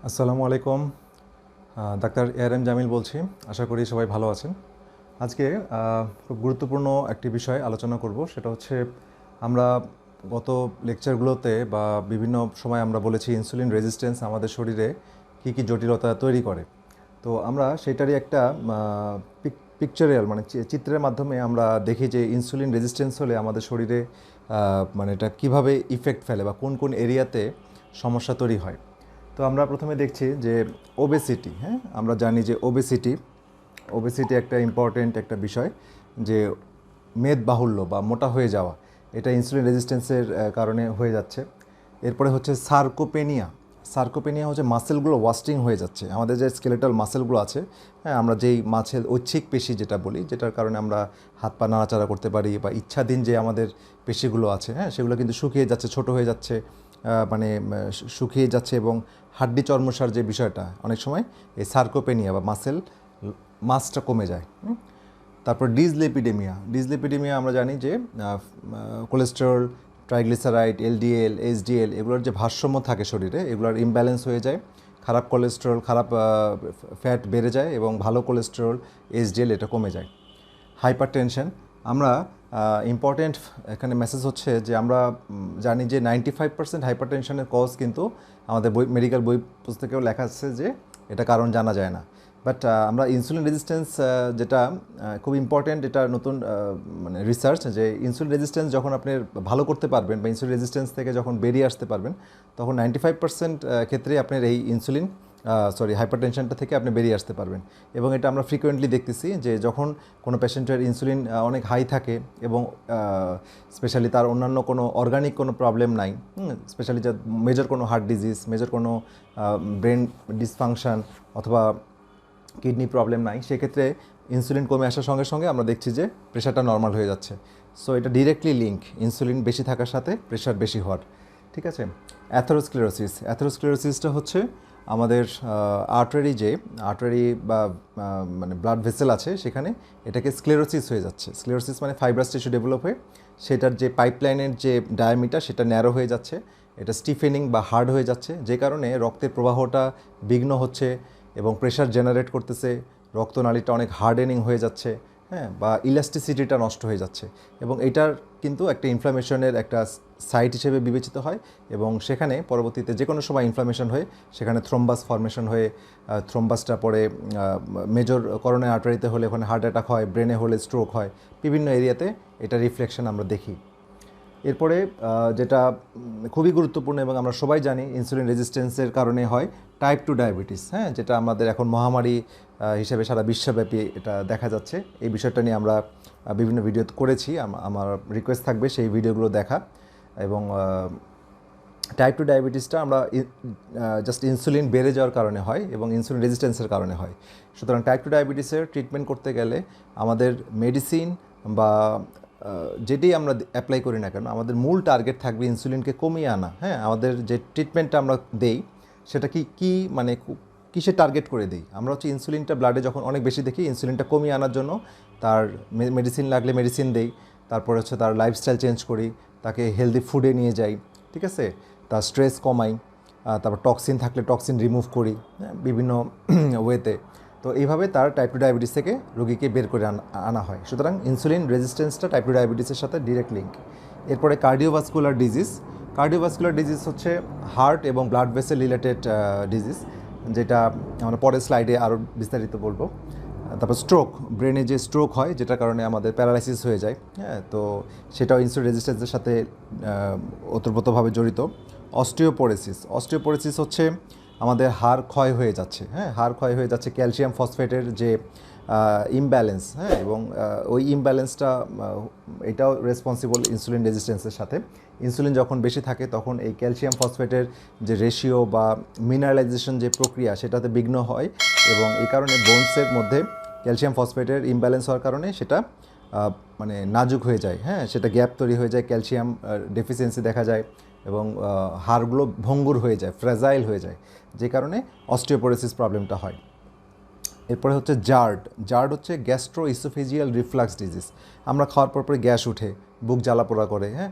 আসসালামু আলাইকুম। Doctor ARM Jamil বলছি। আশা করি সবাই ভালো আছেন। আজকে খুব গুরুত্বপূর্ণ একটি বিষয় আলোচনা করব, সেটা হচ্ছে আমরা গত লেকচারগুলোতে বা বিভিন্ন সময় আমরা বলেছি ইনসুলিন রেজিস্ট্যান্স আমাদের শরীরে কী কী জটিলতা তৈরি করে। তো আমরা সেটারই একটা পিকচারিয়াল মানে চিত্রের মাধ্যমে আমরা দেখি যে ইনসুলিন রেজিস্ট্যান্স হলে আমাদের শরীরে মানে এটা কীভাবে ইফেক্ট ফেলে বা কোন কোন এরিয়াতে সমস্যা তৈরি হয়। তো আমরা প্রথমে দেখছি যে ওবেসিটি। হ্যাঁ, আমরা জানি যে ওবেসিটি একটা ইম্পর্টেন্ট একটা বিষয়, যে মেদবাহুল্য বা মোটা হয়ে যাওয়া, এটা ইনসুলিন রেজিস্ট্যান্সের কারণে হয়ে যাচ্ছে। এরপরে হচ্ছে সার্কোপেনিয়া হচ্ছে মাসেলগুলো ওয়াস্টিং হয়ে যাচ্ছে। আমাদের যে স্কেলেটাল মাসেলগুলো আছে, হ্যাঁ, আমরা যেই মাছের ঐচ্ছিক পেশি যেটা বলি, যেটার কারণে আমরা হাত পা নাড়াচাড়া করতে পারি বা ইচ্ছাধীন যে আমাদের পেশিগুলো আছে, হ্যাঁ, সেগুলো কিন্তু শুকিয়ে যাচ্ছে, ছোট হয়ে যাচ্ছে, মানে শুকিয়ে যাচ্ছে। এবং হাড্ডি চর্মসার যে বিষয়টা, অনেক সময় এই সার্কোপেনিয়া বা মাসটা কমে যায়। তারপর ডিসলিপিডেমিয়া আমরা জানি যে কোলেস্টেরল, ট্রাইগ্লিসারাইড, এলডিএল, এইচডিএল এগুলোর যে ভারসাম্য থাকে শরীরে, এগুলোর ইমব্যালেন্স হয়ে যায়। খারাপ কোলেস্টেরল, খারাপ ফ্যাট বেড়ে যায় এবং ভালো কোলেস্টেরল, এইচডিএল এটা কমে যায়। হাইপারটেনশন, আমরা ইম্পর্টেন্ট এখানে মেসেজ হচ্ছে যে আমরা জানি যে 95% হাইপারটেনশনের কজ কিন্তু আমাদের মেডিকেল বই পুস্তকেও লেখা আছে যে এটা কারণ জানা যায় না। বাট আমরা ইনসুলিন রেজিস্ট্যান্স যেটা খুব ইম্পর্টেন্ট, এটা নতুন মানে রিসার্চ, যে ইনসুলিন রেজিস্ট্যান্স যখন আপনি ভালো করতে পারবেন বা ইনসুলিন রেজিস্ট্যান্স থেকে যখন বেরিয়ে আসতে পারবেন, তখন 95% ক্ষেত্রেই আপনার এই হাইপারটেনশনটা থেকে আপনি বেরিয়ে আসতে পারবেন। এবং এটা আমরা ফ্রিকোয়েন্টলি দেখতেছি যে যখন কোনো পেশেন্টের ইনসুলিন অনেক হাই থাকে এবং স্পেশালি তার অন্যান্য কোনো অর্গানিক কোনো প্রবলেম নাই, স্পেশালি যা মেজর কোনো হার্ট ডিজিজ, মেজর কোনো ব্রেন ডিসফাংশন অথবা কিডনি প্রবলেম নাই, সেক্ষেত্রে ইনসুলিন কমে আসার সঙ্গে সঙ্গে আমরা দেখছি যে প্রেশারটা নর্মাল হয়ে যাচ্ছে। সো এটা ডিরেক্টলি লিঙ্ক ইনসুলিন বেশি থাকার সাথে প্রেশার বেশি হওয়ার। ঠিক আছে। অ্যাথেরোস্ক্লেরোসিসটা হচ্ছে আমাদের আর্টারি বা মানে ব্লাড ভেসেল আছে, সেখানে এটাকে স্ক্লেরোসিস হয়ে যাচ্ছে। স্ক্লেরোসিস মানে ফাইব্রাস টিস্যু ডেভেলপ হয়ে সেটার যে পাইপলাইনের যে ডায়ামিটার সেটা ন্যারো হয়ে যাচ্ছে, এটা স্টিফেনিং বা হার্ড হয়ে যাচ্ছে, যে কারণে রক্তের প্রবাহটা বিঘ্ন হচ্ছে এবং প্রেশার জেনারেট করতেছে, রক্তনালীটা অনেক হার্ডেনিং হয়ে যাচ্ছে, হ্যাঁ, বা ইলাস্টিসিটিটা নষ্ট হয়ে যাচ্ছে। এবং এটার কিন্তু একটা ইনফ্লামেশনের একটা সাইট হিসেবে বিবেচিত হয় এবং সেখানে পরবর্তীতে যে কোনো সময় ইনফ্লামেশন হয়ে সেখানে থ্রোম্বাস ফর্মেশন হয়ে থ্রোম্বাসটা পরে মেজর করোনারি আর্টারিতে হলে ওখানে হার্ট অ্যাটাক হয়, ব্রেনে হলে স্ট্রোক হয়, বিভিন্ন এরিয়াতে এটা রিফ্লেকশন আমরা দেখি। এরপরে যেটা খুবই গুরুত্বপূর্ণ এবং আমরা সবাই জানি ইনসুলিন রেজিস্ট্যান্সের কারণে হয় টাইপ 2 ডায়াবেটিস, হ্যাঁ, যেটা আমাদের এখন মহামারী হিসেবে সারা বিশ্বব্যাপী এটা দেখা যাচ্ছে। এই বিষয়টা নিয়ে আমরা বিভিন্ন ভিডিও করেছি, আমার রিকোয়েস্ট থাকবে সেই ভিডিওগুলো দেখা। এবং টাইপ 2 ডায়াবেটিসটা আমরা জাস্ট ইনসুলিন বেড়ে যাওয়ার কারণে হয় এবং ইনসুলিন রেজিস্ট্যান্সের কারণে হয়। সুতরাং টাইপ 2 ডায়াবেটিসের ট্রিটমেন্ট করতে গেলে আমাদের মেডিসিন বা যেটি আমরা অ্যাপ্লাই করি না কেন, আমাদের মূল টার্গেট থাকবে ইনসুলিনকে কমিয়ে আনা। হ্যাঁ, আমাদের যে ট্রিটমেন্টটা আমরা দেই সেটা কি মানে কিসে টার্গেট করে দিই, আমরা হচ্ছে ইনসুলিনটা ব্লাডে যখন অনেক বেশি দেখি, ইনসুলিনটা কমিয়ে আনার জন্য তার মেডিসিন লাগলে মেডিসিন দেই, তারপর হচ্ছে তার লাইফস্টাইল চেঞ্জ করি, তাকে হেলদি ফুডে নিয়ে যাই, ঠিক আছে, তার স্ট্রেস কমাই, তারপর টক্সিন থাকলে টক্সিন রিমুভ করি, বিভিন্ন ওয়েতে। তো এইভাবে তার টাইপ 2 ডায়াবেটিস থেকে রোগীকে বের করে আনা হয়। সুতরাং ইনসুলিন রেজিস্ট্যান্সটা টাইপ 2 ডায়াবেটিসের সাথে ডিরেক্ট লিঙ্ক। এরপরে কার্ডিওভাস্কুলার ডিজিজ হচ্ছে হার্ট এবং ব্লাড ভেসেল রিলেটেড ডিজিজ, যেটা আমরা পরের স্লাইডে আরও বিস্তারিত বলবো। তারপর স্ট্রোক, ব্রেনে যে স্ট্রোক হয় যেটার কারণে আমাদের প্যারালাইসিস হয়ে যায়, হ্যাঁ, তো সেটাও ইনসুলিন রেজিস্ট্যান্সের সাথে ওতপ্রোতভাবে জড়িত। অস্টিওপোরোসিস হচ্ছে আমাদের হাড় ক্ষয় হয়ে যাচ্ছে, হ্যাঁ, হাড় ক্ষয় হয়ে যাচ্ছে, ক্যালসিয়াম ফসফেটের যে ইমব্যালেন্স, হ্যাঁ, এবং ওই ইমব্যালেন্সটা এটাও রেসপন্সিবল ইনসুলিন রেজিস্ট্যান্সের সাথে। ইনসুলিন যখন বেশি থাকে তখন এই ক্যালসিয়াম ফসফেটের যে রেশিও বা মিনারেলাইজেশন যে প্রক্রিয়া সেটাতে বিঘ্ন হয় এবং এই কারণে বোনসের মধ্যে ক্যালসিয়াম ফসফেটের ইমব্যালেন্স হওয়ার কারণে সেটা মানে নাজুক হয়ে যায়, হ্যাঁ, সেটা গ্যাপ তৈরি হয়ে যায়, ক্যালসিয়াম ডেফিসিয়েন্সি দেখা যায় এবং হাড়গুলো ভঙ্গুর হয়ে যায়, ফ্র্যাজাইল হয়ে যায়, যে কারণে অস্টিওপোরোসিস প্রবলেমটা হয়। এরপরে হচ্ছে জার্ড হচ্ছে গ্যাস্ট্রো ইসোফেজিয়াল রিফ্লাক্স ডিজিজ। আমরা খাওয়ার পরে গ্যাস উঠে, বুক জ্বালাপোড়া করে, হ্যাঁ,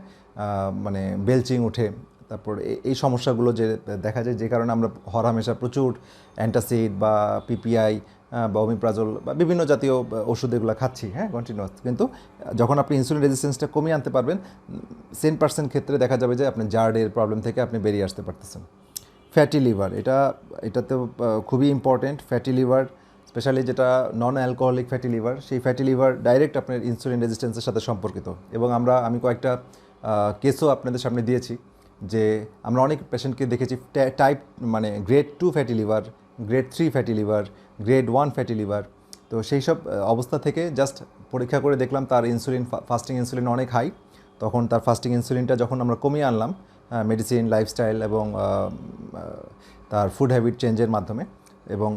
মানে বেলচিং উঠে, তারপর এই সমস্যাগুলো যে দেখা যায়, যে কারণে আমরা হরহামেশা প্রচুর অ্যান্টাসিড বা পিপিআই বা ওমিপ্রাজল বা বিভিন্ন জাতীয় ওষুধ এগুলো খাচ্ছি, হ্যাঁ, কন্টিনিউয়াস। কিন্তু যখন আপনি ইনসুলিন রেজিস্ট্যান্সটা কমিয়ে আনতে পারবেন, 10% ক্ষেত্রে দেখা যাবে যে আপনি জার্ডের প্রবলেম থেকে আপনি বেরিয়ে আসতে পারতেছেন। ফ্যাটি লিভার, এটাতেও খুবই ইম্পর্টেন্ট। ফ্যাটি লিভার স্পেশালি যেটা নন অ্যালকোহলিক ফ্যাটি লিভার, সেই ফ্যাটি লিভার ডাইরেক্ট আপনার ইনসুলিন রেজিস্ট্যান্সের সাথে সম্পর্কিত। এবং আমি কয়েকটা কেসও আপনাদের সামনে দিয়েছি যে আমরা অনেক পেশেন্টকে দেখেছি টাইপ মানে grade 2 fatty liver, grade 3 fatty liver, grade 1 fatty liver. তো সেই সব অবস্থা থেকে জাস্ট পরীক্ষা করে দেখলাম তার ফাস্টিং ইনসুলিন অনেক হাই। তখন তার ফাস্টিং ইনসুলিনটা যখন আমরা কমিয়ে আনলাম মেডিসিন, লাইফস্টাইল এবং তার ফুড হ্যাবিট চেঞ্জের মাধ্যমে, এবং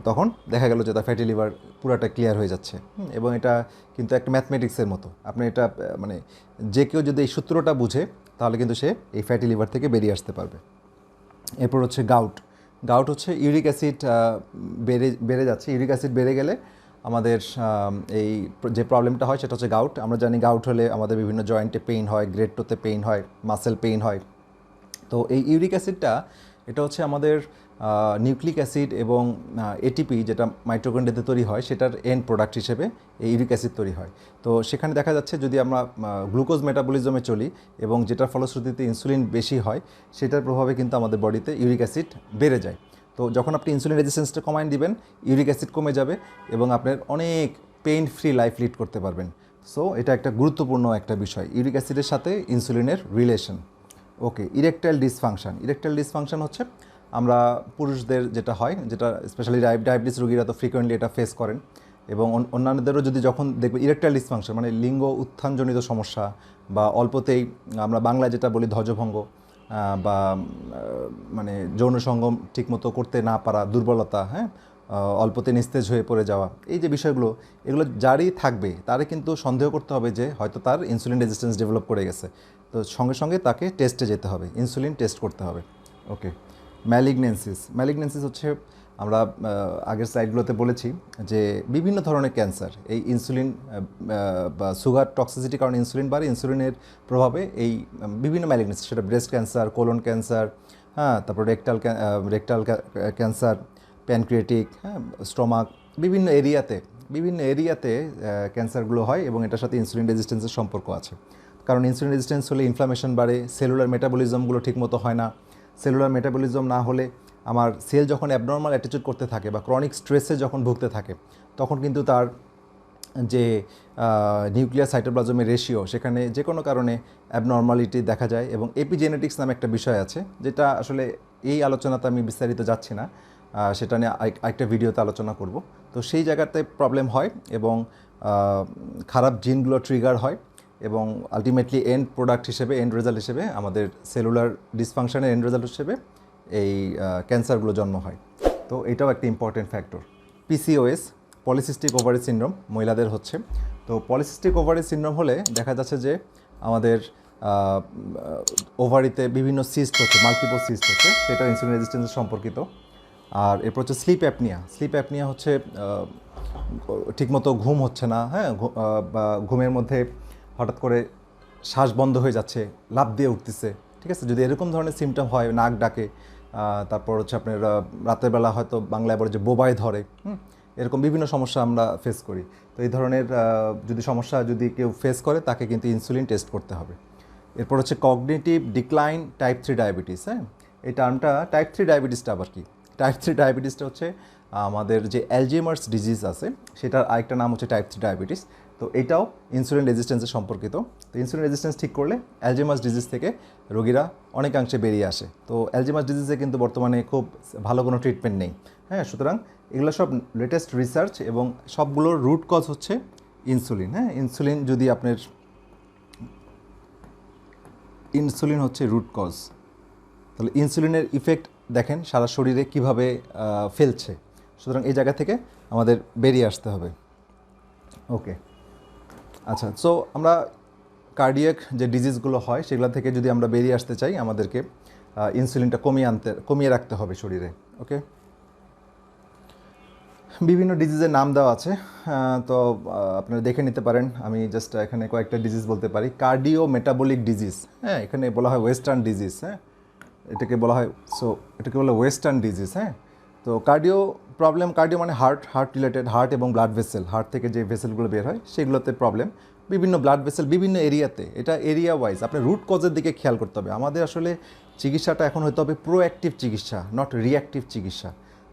তখন দেখা গেল যে তার ফ্যাটি লিভার পুরাটা ক্লিয়ার হয়ে যাচ্ছে। এবং এটা কিন্তু একটা ম্যাথমেটিক্সের মতো। আপনি এটা মানে যে কেউ যদি এই সূত্রটা বুঝে তাহলে কিন্তু সে এই ফ্যাটি লিভার থেকে বেরিয়ে আসতে পারবে। এরপর হচ্ছে গাউট হচ্ছে ইউরিক অ্যাসিড বেড়ে যাচ্ছে। ইউরিক অ্যাসিড বেড়ে গেলে আমাদের এই যে প্রবলেমটা হয় সেটা হচ্ছে গাউট। আমরা জানি গাউট হলে আমাদের বিভিন্ন জয়েন্টে পেইন হয়, গ্রেড 2-তে পেইন হয়, মাসেল পেইন হয়। তো এই ইউরিক অ্যাসিডটা এটা হচ্ছে আমাদের নিউক্লিক অ্যাসিড এবং এটিপি যেটা মাইটোকন্ড্রিয়াতে তৈরি হয় সেটার এন্ড প্রোডাক্ট হিসেবে এই ইউরিক অ্যাসিড তৈরি হয়। তো সেখানে দেখা যাচ্ছে যদি আমরা গ্লুকোজ মেটাবলিজমে চলি এবং যেটার ফলশ্রুতিতে ইনসুলিন বেশি হয়, সেটার প্রভাবে কিন্তু আমাদের বডিতে ইউরিক অ্যাসিড বেড়ে যায়। তো যখন আপনি ইনসুলিন রেজিস্ট্যান্সটা কমায় দিবেন, ইউরিক অ্যাসিড কমে যাবে এবং আপনার অনেক পেইন ফ্রি লাইফ লিড করতে পারবেন। সো এটা একটা গুরুত্বপূর্ণ একটা বিষয়, ইউরিক অ্যাসিডের সাথে ইনসুলিনের রিলেশন। ওকে, ইরেকটাইল ডিসফাংশন হচ্ছে আমরা পুরুষদের যেটা হয়, যেটা স্পেশালি ডায়াবেটিস রোগীরা তো ফ্রিকোয়েন্টলি এটা ফেস করেন, এবং অন্যান্যদেরও যদি যখন দেখবে ইরেকটাইল ডিসফাংশন মানে লিঙ্গ উত্থানজনিত সমস্যা, বা অল্পতেই আমরা বাংলায় যেটা বলি ধ্বজভঙ্গ, বা মানে যৌন সঙ্গম ঠিকমতো করতে না পারা, দুর্বলতা, হ্যাঁ, অল্পতে নিস্তেজ হয়ে পড়ে যাওয়া, এই যে বিষয়গুলো, এগুলো যারই থাকবে তারে কিন্তু সন্দেহ করতে হবে যে হয়তো তার ইনসুলিন রেজিস্ট্যান্স ডেভেলপ করে গেছে। তো সঙ্গে সঙ্গে তাকে টেস্টে যেতে হবে, ইনসুলিন টেস্ট করতে হবে। ওকে, ম্যালিগনেন্সিস হচ্ছে আমরা আগের স্লাইডগুলোতে বলেছি যে বিভিন্ন ধরনের ক্যান্সার এই ইনসুলিন বা সুগার টক্সিসিটির কারণে ইনসুলিন বাড়ে, ইনসুলিনের প্রভাবে এই বিভিন্ন ম্যালিগনেন্সি, সেটা ব্রেস্ট ক্যান্সার, কোলন ক্যান্সার, হ্যাঁ, তারপর রেকটাল ক্যান্সার, প্যানক্রিয়েটিক, হ্যাঁ, স্টোমাক, বিভিন্ন এরিয়াতে ক্যান্সারগুলো হয় এবং এটার সাথে ইনসুলিন রেজিস্ট্যান্সের সম্পর্ক আছে। কারণ ইনসুলিন রেজিস্ট্যান্স হলে ইনফ্লামেশন বাড়ে, সেলুলার মেটাবলিজমগুলো ঠিকমতো হয় না। সেলুলার মেটাবলিজম না হলে আমার সেল যখন অ্যাবনর্মাল অ্যাটিটিউড করতে থাকে বা ক্রনিক স্ট্রেসে যখন ভুগতে থাকে, তখন কিন্তু তার যে নিউক্লিয়ার সাইটোপ্লাজমের রেশিও সেখানে যে কোনো কারণে অ্যাবনর্মালিটি দেখা যায়। এবং এপিজেনেটিক্স নামে একটা বিষয় আছে, যেটা আসলে এই আলোচনাতে আমি বিস্তারিত যাচ্ছি না, সেটা নিয়ে আরেকটা ভিডিওতে আলোচনা করব। তো সেই জায়গাতে প্রবলেম হয় এবং খারাপ জিনগুলো ট্রিগার হয় এবং আলটিমেটলি এন্ড রেজাল্ট হিসেবে আমাদের সেলুলার ডিসফাংশনের এন্ড রেজাল্ট হিসেবে এই ক্যান্সারগুলো জন্ম হয়। তো এটাও একটা important factor. PCOS, polycystic ovary syndrome, মহিলাদের হচ্ছে। তো পলিসিস্টিক ওভারি সিনড্রোম হলে দেখা যাচ্ছে যে আমাদের ওভারিতে বিভিন্ন সিস্ট হচ্ছে, মাল্টিপল সিস্ট হচ্ছে, সেটা ইনসুলিন রেজিস্ট্যান্সের সম্পর্কিত। আর এরপর হচ্ছে স্লিপ অ্যাপনিয়া হচ্ছে ঠিকমতো ঘুম হচ্ছে না, হ্যাঁ, বা ঘুমের মধ্যে হঠাৎ করে শ্বাস বন্ধ হয়ে যাচ্ছে, লাফ দিয়ে উঠতেছে, ঠিক আছে। যদি এরকম ধরনের সিমটম হয়, নাক ডাকে, তারপর হচ্ছে আপনার রাতের বেলা হয়তো বাংলায় বলে যে বোবায় ধরে, এরকম বিভিন্ন সমস্যা আমরা ফেস করি। তো এই ধরনের সমস্যা যদি কেউ ফেস করে তাকে কিন্তু ইনসুলিন টেস্ট করতে হবে। এরপর হচ্ছে কগনিটিভ ডিক্লাইন টাইপ 3 ডায়াবেটিস, হ্যাঁ। এই টার্মটা টাইপ 3 ডায়াবেটিসটা আবার কি? টাইপ 3 ডায়াবেটিসটা হচ্ছে আমাদের যে অ্যালজাইমার্স ডিজিজ আছে সেটার আরেকটা নাম হচ্ছে টাইপ 3 ডায়াবেটিস। তো এটাও ইনসুলিন রেজিস্ট্যান্সের সম্পর্কিত। তো ইনসুলিন রেজিস্ট্যান্স ঠিক করলে অ্যালজাইমার্স ডিজিজ থেকে রোগীরা অনেকাংশে বেরিয়ে আসে। তো অ্যালজাইমার্স ডিজিজে কিন্তু বর্তমানে খুব ভালো কোনো ট্রিটমেন্ট নেই, হ্যাঁ। সুতরাং এগুলো সব লেটেস্ট রিসার্চ এবং সবগুলোর রুট কজ হচ্ছে ইনসুলিন, হ্যাঁ। ইনসুলিন হচ্ছে রুট কজ। তাহলে ইনসুলিনের ইফেক্ট দেখেন সারা শরীরে কিভাবে ফেলছে। সুতরাং এই জায়গা থেকে আমাদের বেরিয়ে আসতে হবে। ওকে, আচ্ছা। সো আমরা কার্ডিয়াক যে ডিজিজগুলো হয় সেগুলো থেকে যদি আমরা বেরিয়ে আসতে চাই, আমাদেরকে ইনসুলিনটা কমিয়ে রাখতে হবে শরীরে। ওকে, বিভিন্ন ডিজিজের নাম দেওয়া আছে, তো আপনারা দেখে নিতে পারেন। আমি জাস্ট এখানে কয়েকটা ডিজিজ বলতে পারি। কার্ডিও মেটাবলিক ডিজিজ, হ্যাঁ, এখানে বলা হয় ওয়েস্টার্ন ডিজিজ, হ্যাঁ। এটাকে বলা হয়, সো এটাকে বলে ওয়েস্টার্ন ডিজিজ। হ্যাঁ, তো কার্ডিও মানে হার্ট রিলেটেড, হার্ট এবং ব্লাড ভেসেল, হার্ট থেকে যে ভেসেলগুলো বের হয় সেগুলোতে প্রবলেম, বিভিন্ন ব্লাড ভেসেল বিভিন্ন এরিয়াতে, এটা এরিয়া ওয়াইজ আপনি রুট কজের দিকে খেয়াল করতে হবে। আমাদের আসলে চিকিৎসাটা এখন হতে হবে প্রোঅ্যাক্টিভ চিকিৎসা, নট রিঅ্যাক্টিভ চিকিৎসা।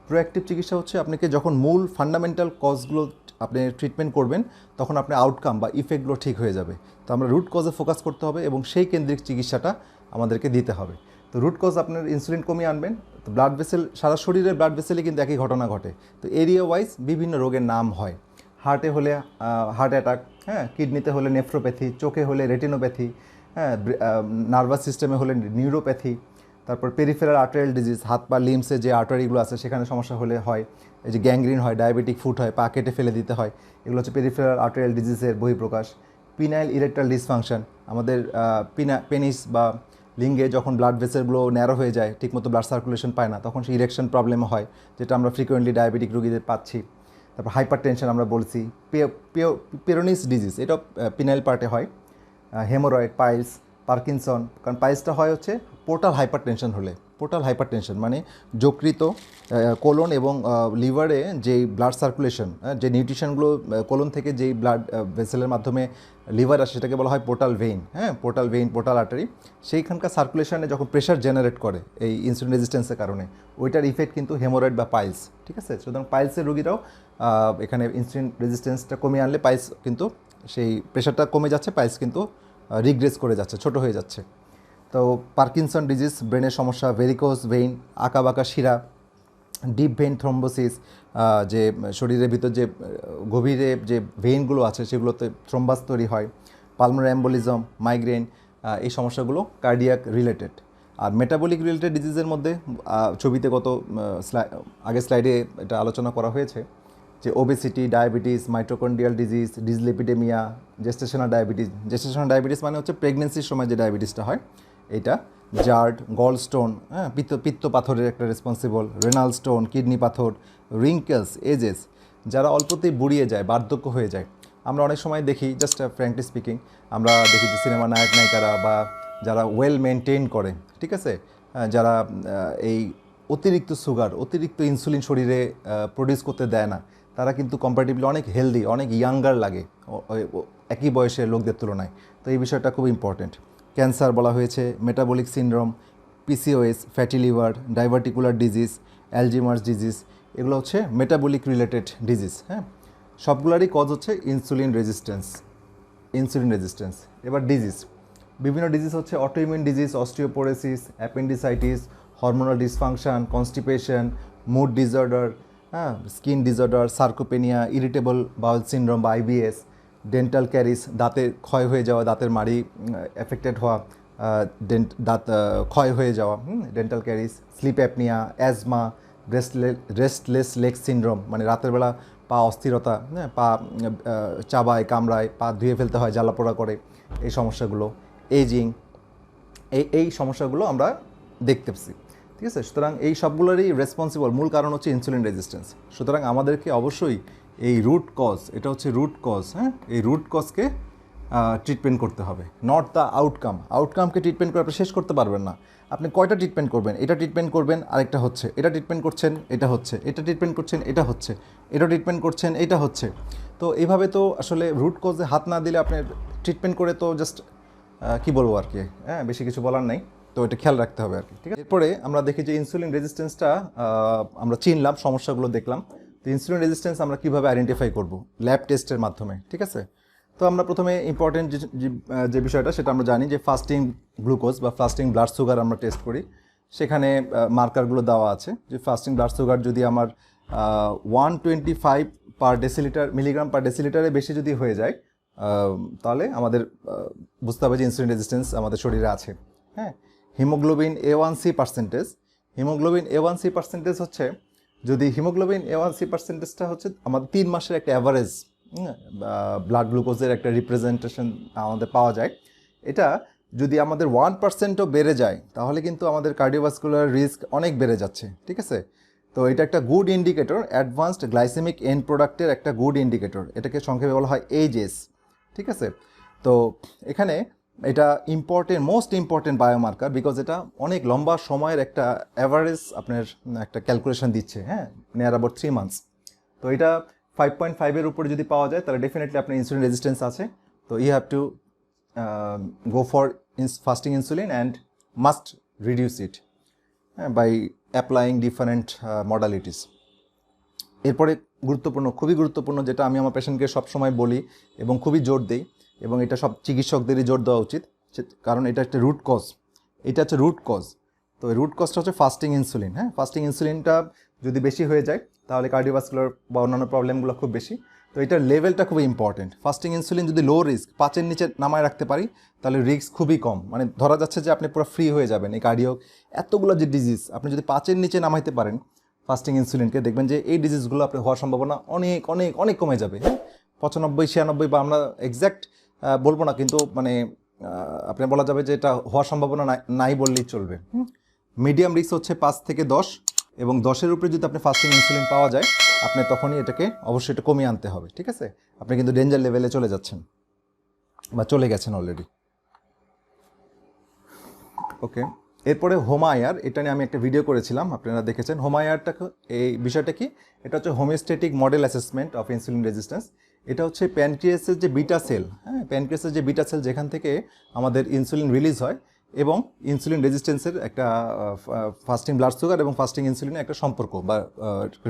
প্রোঅ্যাক্টিভ চিকিৎসা হচ্ছে আপনাকে যখন মূল ফান্ডামেন্টাল কজগুলো আপনি ট্রিটমেন্ট করবেন তখন আপনার আউটকাম বা ইফেক্টগুলো ঠিক হয়ে যাবে। তো আমরা রুট কজে ফোকাস করতে হবে এবং সেই কেন্দ্রিক চিকিৎসাটা আমাদেরকে দিতে হবে। তো রুট কজ আপনার ইনসুলিন কমিয়ে আনবেন। তো ব্লাড ভেসেল, সারা শরীরের ব্লাড ভেসেলে কিন্তু একই ঘটনা ঘটে। তো এরিয়া ওয়াইজ বিভিন্ন রোগের নাম হয়। হার্টে হলে হার্ট অ্যাটাক, হ্যাঁ, কিডনিতে হলে নেফ্রোপ্যাথি, চোখে হলে রেটিনোপ্যাথি, হ্যাঁ, নার্ভাস সিস্টেমে হলে নিউরোপ্যাথি, তারপর পেরিফেরাল আর্টারিয়াল ডিজিজ, হাত পা লিমসে যে আর্টারিগুলো আছে সেখানে সমস্যা হলে হয়, এই যে গ্যাংগ্রিন হয়, ডায়াবেটিক ফুট হয়, পা কেটে ফেলে দিতে হয়, এগুলো হচ্ছে পেরিফেরাল আর্টারিয়াল ডিজিজের বহিঃপ্রকাশ। পিনাইল ইরেকটাইল ডিসফাংশন, আমাদের পেনিস বা লিঙ্গে যখন ব্লাড ভেসেলগুলো ন্যারো হয়ে যায়, ঠিকমতো ব্লাড সার্কুলেশন পায় না, তখন সেই ইরেকশন প্রবলেম হয়, যেটা আমরা ফ্রিকোয়েন্টলি ডায়াবেটিক রোগীদের পাচ্ছি। তারপর হাইপার টেনশন আমরা বলছি, পেরোনিস ডিজিজ, এটা পিনাইল পার্টে হয়, হেমোরয়েড, পাইলস, পার্কিনসন, কারণ পাইলসটা হয় হচ্ছে পোর্টাল হাইপার টেনশন হলে। পোর্টাল হাইপার টেনশন মানে যকৃত, কোলন এবং লিভারে যেই ব্লাড সার্কুলেশন, যে নিউট্রিশনগুলো কোলন থেকে যেই ব্লাড ভেসেলের মাধ্যমে লিভার আসে সেটাকে বলা হয় পোর্টাল ভেইন। হ্যাঁ, পোর্টাল ভেইন, পোর্টাল আর্টারি, সেইখানকার সার্কুলেশনে যখন প্রেশার জেনারেট করে এই ইনসুলিন রেজিস্ট্যান্সের কারণে, ওইটার ইফেক্ট কিন্তু হেমোরয়েড বা পাইলস। ঠিক আছে, সুতরাং পাইলসের রোগীরাও এখানে ইনসুলিন রেজিস্ট্যান্সটা কমিয়ে আনলে পাইলস কিন্তু, সেই প্রেশারটা কমে যাচ্ছে, পাইলস কিন্তু রিগ্রেস করে যাচ্ছে, ছোট হয়ে যাচ্ছে। তো পার্কিনসন ডিজিজ, ব্রেনের সমস্যা, ভেরিকোজ ভেইন, আঁকাবাঁকা শিরা, ডিপ ভেইন থ্রম্বোসিস, যে শরীরের ভিতর যে গভীরে যে ভেইনগুলো আছে সেগুলোতে থ্রম্বাস তৈরি হয়, পালমোনারি এম্বোলিজম, মাইগ্রেন, এই সমস্যাগুলো কার্ডিয়াক রিলেটেড। আর মেটাবলিক রিলেটেড ডিজিজের মধ্যে ছবিতে আগের স্লাইডে এটা আলোচনা করা হয়েছে যে obesity, diabetes, mitochondrial disease, dyslipidaemia, gestational diabetes মানে হচ্ছে প্রেগনেন্সির সময় যে ডায়াবেটিসটা হয় এটা, জার্ড, গলস্টোন, হ্যাঁ, পিত্ত পাথরের একটা রেসপন্সিবল, রেনাল স্টোন, কিডনি পাথর, রিঙ্কেলস, এজেস, যারা অল্পতেই বুড়িয়ে যায়, বার্ধক্য হয়ে যায়। আমরা অনেক সময় দেখি, জাস্ট ফ্র্যাঙ্কলি স্পিকিং, আমরা দেখি যে সিনেমা নায়ক নায়িকারা বা যারা ওয়েল মেনটেন করে, ঠিক আছে, যারা এই অতিরিক্ত সুগার, অতিরিক্ত ইনসুলিন শরীরে প্রডিউস করতে দেয় না, তারা কিন্তু কম্পারেটিভলি অনেক হেলদি, অনেক ইয়াঙ্গার লাগে একই বয়সের লোকদের তুলনায়। তো এই বিষয়টা খুব ইম্পর্টেন্ট। ক্যান্সার বলা হয়েছে, metabolic syndrome, PCOS, fatty liver, diverticular disease, Alzheimer's disease, এগুলো হচ্ছে মেটাবলিক রিলেটেড ডিজিজ। হ্যাঁ, সবগুলোরই কজ হচ্ছে ইনসুলিন রেজিস্ট্যান্স। এবার ডিজিজ, বিভিন্ন ডিজিজ হচ্ছে autoimmune disease, osteoporosis, appendicitis, hormonal dysfunction, constipation, mood disorder, হ্যাঁ, skin disorder, sarcopenia, irritable bowel syndrome বা আইবিএস, ডেন্টাল ক্যারিস, দাঁতের ক্ষয় হয়ে যাওয়া, দাঁতের মাড়ি এফেক্টেড হওয়া, দাঁত ক্ষয় হয়ে যাওয়া, dental caries, sleep apnoea, asthma, restless leg syndrome মানে রাতের বেলা পা অস্থিরতা, হ্যাঁ, পা চাবায়, কামড়ায়, পা ধুয়ে ফেলতে হয়, জ্বালাপোড়া করে, এই সমস্যাগুলো, এজিং, এই সমস্যাগুলো আমরা দেখতে পাচ্ছি। ঠিক আছে, সুতরাং এই সবগুলোরই রেসপন্সিবল মূল কারণ হচ্ছে ইনসুলিন রেজিস্ট্যান্স। সুতরাং আমাদেরকে অবশ্যই এই রুট কজ, এটা হচ্ছে রুট কজ, হ্যাঁ, এই রুট কজকে ট্রিটমেন্ট করতে হবে, নট দ্য আউটকামকে ট্রিটমেন্ট করে আপনি শেষ করতে পারবেন না। আপনি কয়টা ট্রিটমেন্ট করবেন, এটা ট্রিটমেন্ট করবেন আরেকটা হচ্ছে, এটা ট্রিটমেন্ট করছেন এটা হচ্ছে, এটা ট্রিটমেন্ট করছেন এটা হচ্ছে, এটা ট্রিটমেন্ট করছেন এটা হচ্ছে। তো এইভাবে তো আসলে রুট কজে হাত না দিলে আপনার ট্রিটমেন্ট করে তো জাস্ট কী বলবো আর কি, হ্যাঁ, বেশি কিছু বলার নাই। তো এটা খেয়াল রাখতে হবে আর কি। ঠিক আছে, এরপরে আমরা দেখি যে ইনসুলিন রেজিস্ট্যান্সটা আমরা চিনলাম, সমস্যাগুলো দেখলাম। তো ইনসুলিন রেজিস্ট্যান্স আমরা কীভাবে আইডেন্টিফাই করব? ল্যাব টেস্টের মাধ্যমে। ঠিক আছে, তো আমরা প্রথমে ইম্পর্টেন্ট যে বিষয়টা সেটা আমরা জানি যে ফাস্টিং গ্লুকোজ বা ফাস্টিং ব্লাড সুগার আমরা টেস্ট করি। সেখানে মার্কারগুলো দেওয়া আছে যে ফাস্টিং ব্লাড সুগার যদি আমার 125 মিলিগ্রাম পার ডেসিলিটারে বেশি যদি হয়ে যায়, তাহলে আমাদের বুঝতে হবে যে ইনসুলিন রেজিস্ট্যান্স আমাদের শরীরে আছে। হ্যাঁ, হিমোগ্লোবিন A1C পার্সেন্টেজ হচ্ছে, যদি হিমোগ্লোবিন A1C পার্সেন্টেজটা হচ্ছে আমাদের 3 মাসের একটা অ্যাভারেজ ব্লাড গ্লুকোজের একটা রিপ্রেজেন্টেশন আমাদের পাওয়া যায়। এটা যদি আমাদের 1%ও বেড়ে যায় তাহলে কিন্তু আমাদের কার্ডিওভাস্কুলার রিস্ক অনেক বেড়ে যাচ্ছে। ঠিক আছে, তো এটা একটা good indicator, advanced glycaemic end প্রোডাক্টের একটা গুড ইন্ডিকেটর, এটাকে সংক্ষেপে বলা হয় এইজেস। ঠিক আছে, তো এখানে এটা মোস্ট ইম্পর্টেন্ট বায়োমার্কার, বিকজ এটা অনেক লম্বা সময়ের একটা অ্যাভারেজ আপনার একটা ক্যালকুলেশন দিচ্ছে, হ্যাঁ, নিয়ার অ্যাবাউট 3 মান্থস। তো এটা 5.5-এর উপরে যদি পাওয়া যায় তাহলে ডেফিনেটলি আপনার ইনসুলিন রেজিস্ট্যান্স আছে। তো you have to go for fasting insulin and must reduce it by applying different modalities. এরপরে খুবই গুরুত্বপূর্ণ যেটা আমি আমার পেশেন্টকে সবসময় বলি এবং খুবই জোর দিই, এবং এটা সব চিকিৎসকদেরই জোর দেওয়া উচিত, কারণ এটা একটা রুট কজ। এটা হচ্ছে রুট কজ। তো রুট কজটা হচ্ছে ফাস্টিং ইনসুলিন। হ্যাঁ, ফাস্টিং ইনসুলিনটা যদি বেশি হয়ে যায় তাহলে কার্ডিওভাস্কুলার বা অন্যান্য প্রবলেমগুলো খুব বেশি। তো এটার লেভেলটা খুবই ইম্পর্টেন্ট। ফাস্টিং ইনসুলিন যদি লো রিস্ক 5-এর নিচে নামায় রাখতে পারি তাহলে রিস্ক খুবই কম, মানে ধরা যাচ্ছে যে আপনি পুরো ফ্রি হয়ে যাবেন। এই কার্ডিও এতগুলো যে ডিজিজ আপনি যদি 5-এর নিচে নামাইতে পারেন ফাস্টিং ইনসুলিনকে, দেখবেন যে এই ডিজিজগুলো আপনার হওয়ার সম্ভাবনা অনেক অনেক অনেক কমে যাবে। হ্যাঁ, 95-96 বা আমরা এক্স্যাক্ট বলবো না, কিন্তু মানে আপনি বলা যাবে যে এটা হওয়ার সম্ভাবনা নাই বললেই চলবে। মিডিয়াম রিস্ক হচ্ছে 5 থেকে 10, এবং 10-এর উপরে যদি আপনি ফাস্টিং ইনসুলিন পাওয়া যায় আপনি তখনই এটাকে অবশ্যই এটা কমিয়ে আনতে হবে। ঠিক আছে, আপনি কিন্তু ডেঞ্জার লেভেলে চলে যাচ্ছেন বা চলে গেছেন অলরেডি। ওকে, এরপরে হোমায়ার, এটা নিয়ে আমি একটা ভিডিও করেছিলাম, আপনারা দেখেছেন। হোমায়ারটা এই বিষয়টা কি, এটা হচ্ছে homeostatic model assessment of insulin resistance. এটা হচ্ছে প্যানক্রিয়াসের যে বিটা সেল, হ্যাঁ, প্যানক্রিয়াসের যে বিটা সেল যেখান থেকে আমাদের ইনসুলিন রিলিজ হয় এবং ইনসুলিন রেজিস্ট্যান্সের একটা ফাস্টিং ব্লাড সুগার এবং ফাস্টিং ইনসুলিনের একটা সম্পর্ক বা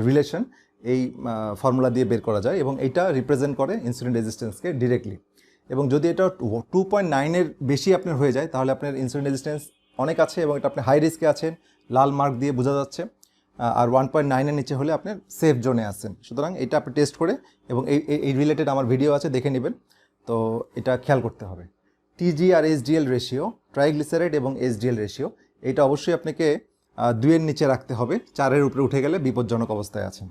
রিলেশন এই ফর্মুলা দিয়ে বের করা যায়, এবং এইটা রিপ্রেজেন্ট করে ইনসুলিন রেজিস্ট্যান্সকে ডিরেক্টলি। এবং যদি এটা 2.9-এর বেশি আপনার হয়ে যায় তাহলে আপনার ইনসুলিন রেজিস্ট্যান্স অনেক আছে এবং এটা আপনি হাই রিস্কে আছেন, লাল মার্ক দিয়ে বোঝা যাচ্ছে। আর 1.9-এর নিচে হলে আপনি সেফ জোনে আছেন। সুতরাং এটা আপনি টেস্ট করে, এবং এই রিলেটেড আমার ভিডিও আছে, দেখে নেবেন। তো এটা খেয়াল করতে হবে। টিজি আর এসডিএল রেশিও, ট্রাইগ্লিসারাইড এবং এসডিএল রেশিও, এটা অবশ্যই আপনাকে 2-এর নিচে রাখতে হবে। 4-এর উপরে উঠে গেলে বিপজ্জনক অবস্থায় আছেন।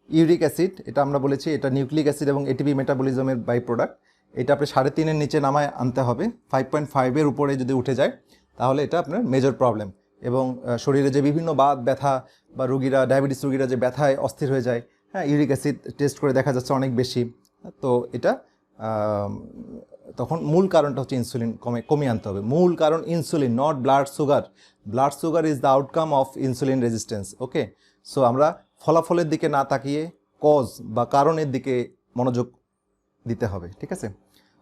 ইউরিক অ্যাসিড, এটা আমরা বলেছি এটা নিউক্লিক অ্যাসিড এবং এটিপি মেটাবলিজমের বাই প্রোডাক্ট। এটা আপনি 3.5-এর নিচে নামায় আনতে হবে। 5.5-এর উপরে যদি উঠে যায় তাহলে এটা আপনার মেজর প্রবলেম, এবং শরীরে যে বিভিন্ন বাত ব্যথা বা রুগীরা, ডায়াবেটিস রুগীরা যে ব্যথায় অস্থির হয়ে যায়, হ্যাঁ, ইউরিক অ্যাসিড টেস্ট করে দেখা যাচ্ছে অনেক বেশি। তো এটা তখন মূল কারণটা হচ্ছে ইনসুলিন কমিয়ে আনতে হবে। মূল কারণ insulin, not blood sugar. Blood sugar is the outcome of insulin resistance. Okay, so আমরা ফলাফলের দিকে না তাকিয়ে কজ বা কারণের দিকে মনোযোগ দিতে হবে। ঠিক আছে,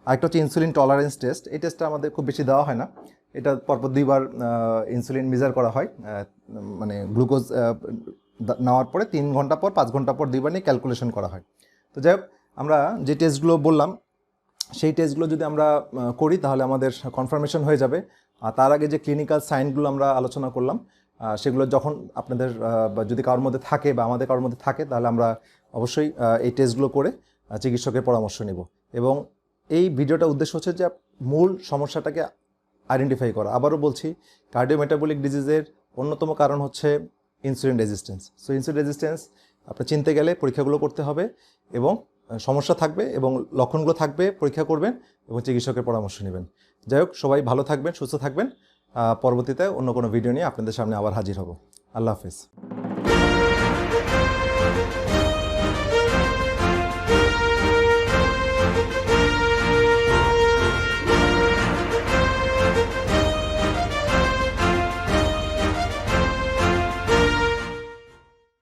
আরেকটা হচ্ছে ইনসুলিন টলারেন্স টেস্ট। এই টেস্টটা আমাদের খুব বেশি দেওয়া হয় না। এটা পরপর 2বার ইনসুলিন মেজার করা হয়, মানে গ্লুকোজ নেওয়ার পরে 3 ঘন্টা পর, 5 ঘন্টা পর 2বার নিয়ে ক্যালকুলেশন করা হয়। তো যাই হোক, আমরা যে টেস্টগুলো বললাম সেই টেস্টগুলো যদি আমরা করি তাহলে আমাদের কনফার্মেশন হয়ে যাবে। আর তার আগে যে ক্লিনিক্যাল সাইনগুলো আমরা আলোচনা করলাম সেগুলো যখন আপনাদের যদি কারোর মধ্যে থাকে বা আমাদের কারোর মধ্যে থাকে তাহলে আমরা অবশ্যই এই টেস্টগুলো করে চিকিৎসকের পরামর্শ নেব। এবং এই ভিডিওটার উদ্দেশ্য হচ্ছে যে মূল সমস্যাটাকে আইডেন্টিফাই করা। আবারও বলছি, কার্ডিওমেটাবলিক ডিজিজের অন্যতম কারণ হচ্ছে insulin resistance. So insulin resistance আপনি চিনতে গেলে পরীক্ষাগুলো করতে হবে, এবং সমস্যা থাকবে এবং লক্ষণগুলো থাকবে, পরীক্ষা করবেন এবং চিকিৎসকের পরামর্শ নেবেন। যাই হোক, সবাই ভালো থাকবেন, সুস্থ থাকবেন। পরবর্তীতে অন্য কোনো ভিডিও নিয়ে আপনাদের সামনে আবার হাজির হব। আল্লাহ হাফেজ।